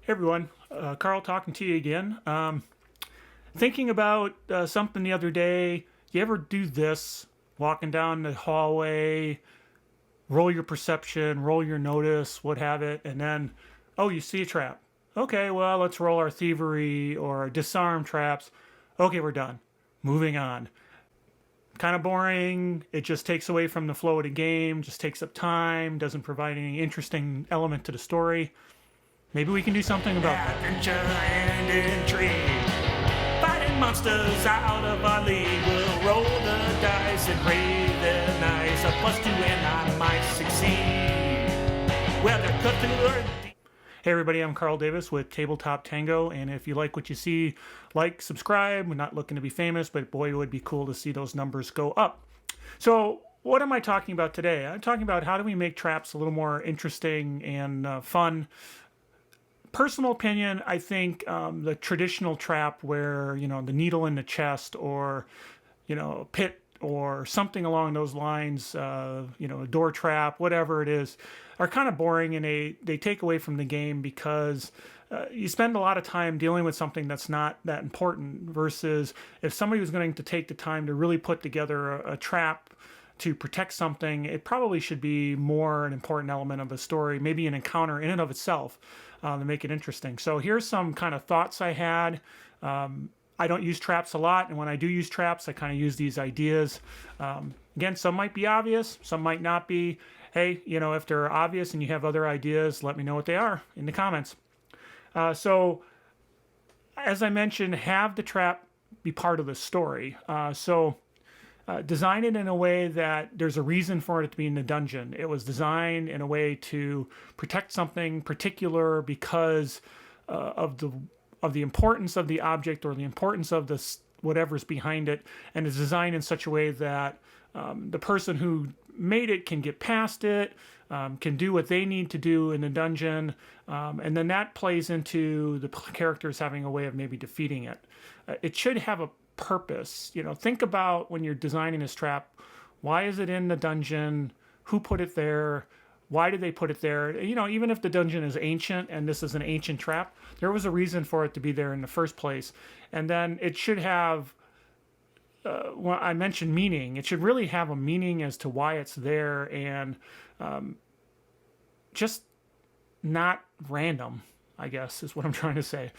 Hey everyone, Carl talking to you again. Thinking about something the other day. You ever do this? Walking down the hallway, roll your perception, roll your notice, what have it, and then, oh, you see a trap. Okay, well, let's roll our thievery or disarm traps. Okay, we're done. Moving on. Kind of boring. It just takes away from the flow of the game, just takes up time, doesn't provide any interesting element to the story. Maybe we can do something about that. Adventure and intrigue. Fighting monsters out of our league. We'll roll the dice and pray they're nice. A +2 and I might succeed. Whether Cthulhu or... Hey everybody, I'm Carl Davis with Tabletop Tango, and if you like what you see, like, subscribe. We're not looking to be famous, but boy, it would be cool to see those numbers go up. So, what am I talking about today? I'm talking about how do we make traps a little more interesting and fun. Personal opinion, I think the traditional trap where, the needle in the chest or, a pit or something along those lines, a door trap, whatever it is, are kind of boring, and they take away from the game because you spend a lot of time dealing with something that's not that important versus if somebody was going to take the time to really put together a trap to protect something, it probably should be more an important element of the story, maybe an encounter in and of itself, to make it interesting. So here's some kind of thoughts I had. I don't use traps a lot, and when I do use traps, I kind of use these ideas. Again, some might be obvious, some might not be. Hey, if they're obvious and you have other ideas, let me know what they are in the comments. So, as I mentioned, have the trap be part of the story. Design it in a way that there's a reason for it to be in the dungeon. It was designed in a way to protect something particular because of the importance of the object or the importance of the whatever's behind it, and it's designed in such a way that the person who made it can get past it, can do what they need to do in the dungeon, and then that plays into the characters having a way of maybe defeating it. It should have a purpose. Think about when you're designing this trap, why is it in the dungeon? Who put it there? Why did they put it there? Even if the dungeon is ancient and this is an ancient trap, there was a reason for it to be there in the first place. And then it should have, well, I mentioned meaning. It should really have a meaning as to why it's there, and just not random, I guess, is what I'm trying to say.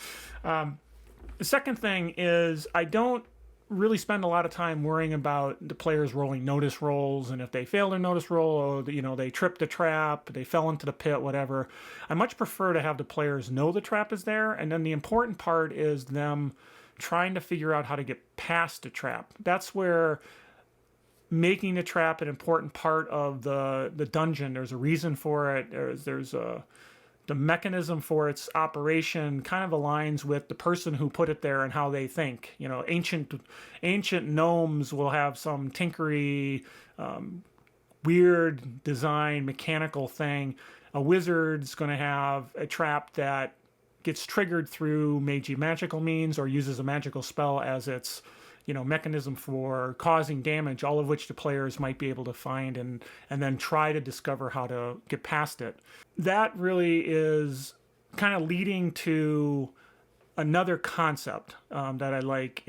The second thing is I don't really spend a lot of time worrying about the players rolling notice rolls, and if they fail their notice roll, or they tripped the trap, they fell into the pit, whatever. I much prefer to have the players know the trap is there, and then the important part is them trying to figure out how to get past the trap. That's where making the trap an important part of the dungeon. There's a reason for it. The mechanism for its operation kind of aligns with the person who put it there and how they think. Ancient gnomes will have some tinkery, weird design, mechanical thing. A wizard's going to have a trap that gets triggered through magical means or uses a magical spell as its mechanism for causing damage, all of which the players might be able to find and then try to discover how to get past it. That really is kind of leading to another concept that I like.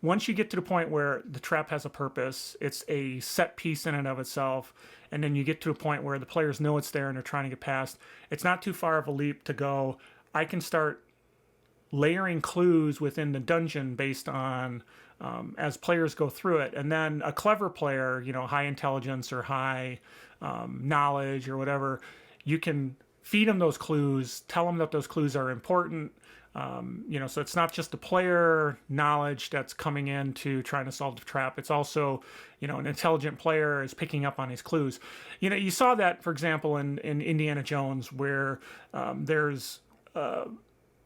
Once you get to the point where the trap has a purpose, it's a set piece in and of itself, and then you get to a point where the players know it's there and they're trying to get past, it's not too far of a leap to go, I can start layering clues within the dungeon based on as players go through it. And then a clever player, high intelligence or high knowledge or whatever, you can feed them those clues, tell them that those clues are important. So it's not just the player knowledge that's coming in to trying to solve the trap. It's also, an intelligent player is picking up on these clues. You saw that, for example, in Indiana Jones, where there's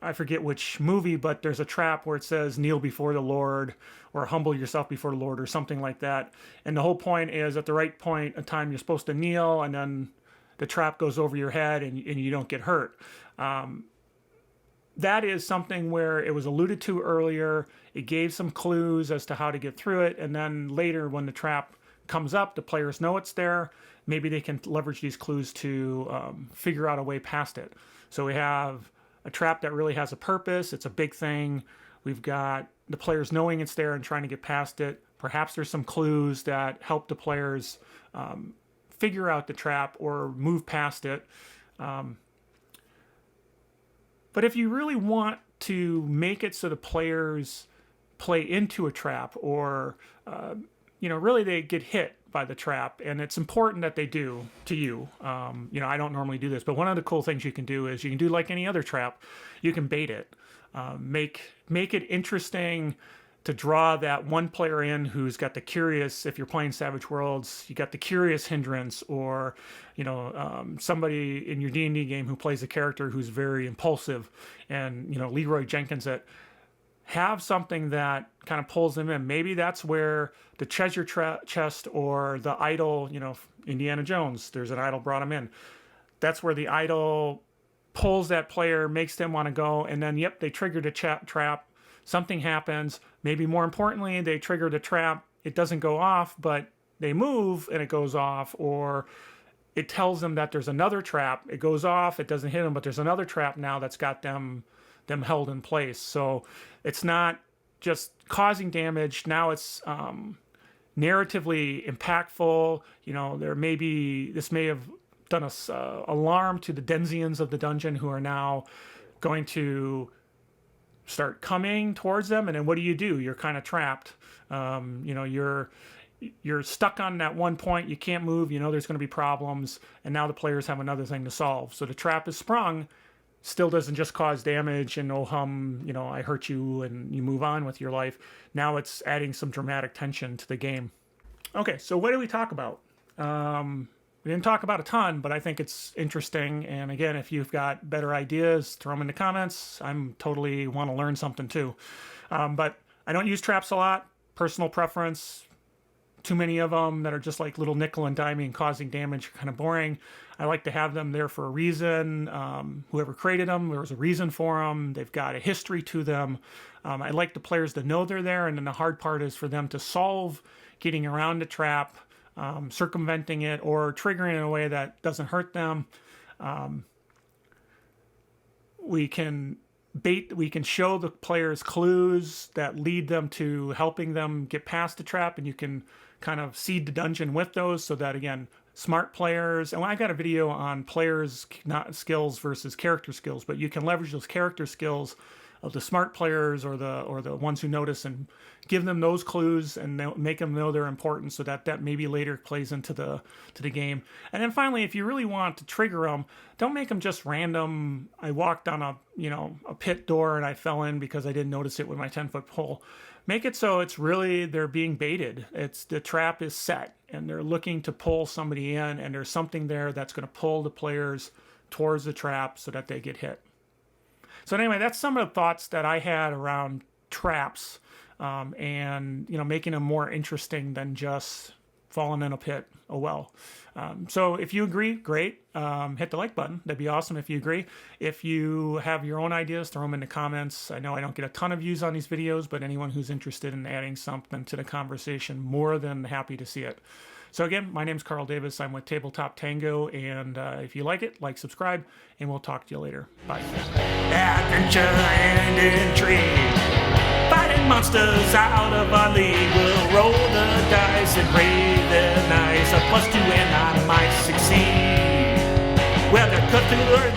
I forget which movie, but there's a trap where it says kneel before the Lord or humble yourself before the Lord or something like that. And the whole point is at the right point of time, you're supposed to kneel, and then the trap goes over your head and you don't get hurt. That is something where it was alluded to earlier. It gave some clues as to how to get through it. And then later when the trap comes up, the players know it's there. Maybe they can leverage these clues to figure out a way past it. So we have a trap that really has a purpose. It's a big thing. We've got the players knowing it's there and trying to get past it. Perhaps there's some clues that help the players figure out the trap or move past it. But if you really want to make it so the players play into a trap, or really they get hit by the trap, and it's important that they do to you. I don't normally do this, but one of the cool things you can do is you can do like any other trap. You can bait it, make it interesting to draw that one player in who's got the curious. If you're playing Savage Worlds, you got the curious hindrance, or somebody in your D&D game who plays a character who's very impulsive, and Leroy Jenkins it. Have something that kind of pulls them in. Maybe that's where the treasure chest or the idol, Indiana Jones, there's an idol brought him in. That's where the idol pulls that player, makes them want to go, and then, they triggered a trap. Something happens. Maybe more importantly, they trigger the trap. It doesn't go off, but they move and it goes off, or it tells them that there's another trap. It goes off, it doesn't hit them, but there's another trap now that's got them held in place. So it's not just causing damage. Now it's narratively impactful. This may have done a alarm to the Denzians of the dungeon, who are now going to start coming towards them. And then what do? You're kind of trapped. You're stuck on that one point. You can't move. There's going to be problems. And now the players have another thing to solve. So the trap is sprung. Still doesn't just cause damage and I hurt you and you move on with your life. Now it's adding some dramatic tension to the game. Okay, so what did we talk about? We didn't talk about a ton, but I think it's interesting. And again, if you've got better ideas, throw them in the comments. I'm totally want to learn something too. But I don't use traps a lot. Personal preference. Too many of them that are just like little nickel and diming and causing damage are kind of boring. I like to have them there for a reason. Whoever created them, there was a reason for them. They've got a history to them. I like the players to know they're there, and then the hard part is for them to solve getting around the trap, circumventing it, or triggering it in a way that doesn't hurt them. We can show the players clues that lead them to helping them get past the trap, and you can kind of seed the dungeon with those, so that, again, smart players, and I got a video on players not skills versus character skills, but you can leverage those character skills of the smart players, or the ones who notice, and give them those clues and make them know they're important, so that maybe later plays into the game. And then finally, if you really want to trigger them, don't make them just random. I walked on a pit door and I fell in because I didn't notice it with my 10-foot pole. Make it so it's really they're being baited. It's the trap is set and they're looking to pull somebody in, and there's something there that's going to pull the players towards the trap so that they get hit. So anyway, that's some of the thoughts that I had around traps, and making them more interesting than just falling in a pit. Oh well. So if you agree, great. Hit the like button. That'd be awesome if you agree. If you have your own ideas, throw them in the comments. I know I don't get a ton of views on these videos, but anyone who's interested in adding something to the conversation, more than happy to see it. So again, my name's Carl Davis. I'm with Tabletop Tango, and if you like it, subscribe, and we'll talk to you later. Bye. Adventure and intrigue, fighting monsters out of our league. We'll roll the dice and pray they're nice. A +2 and I might succeed. Whether Cthulhu or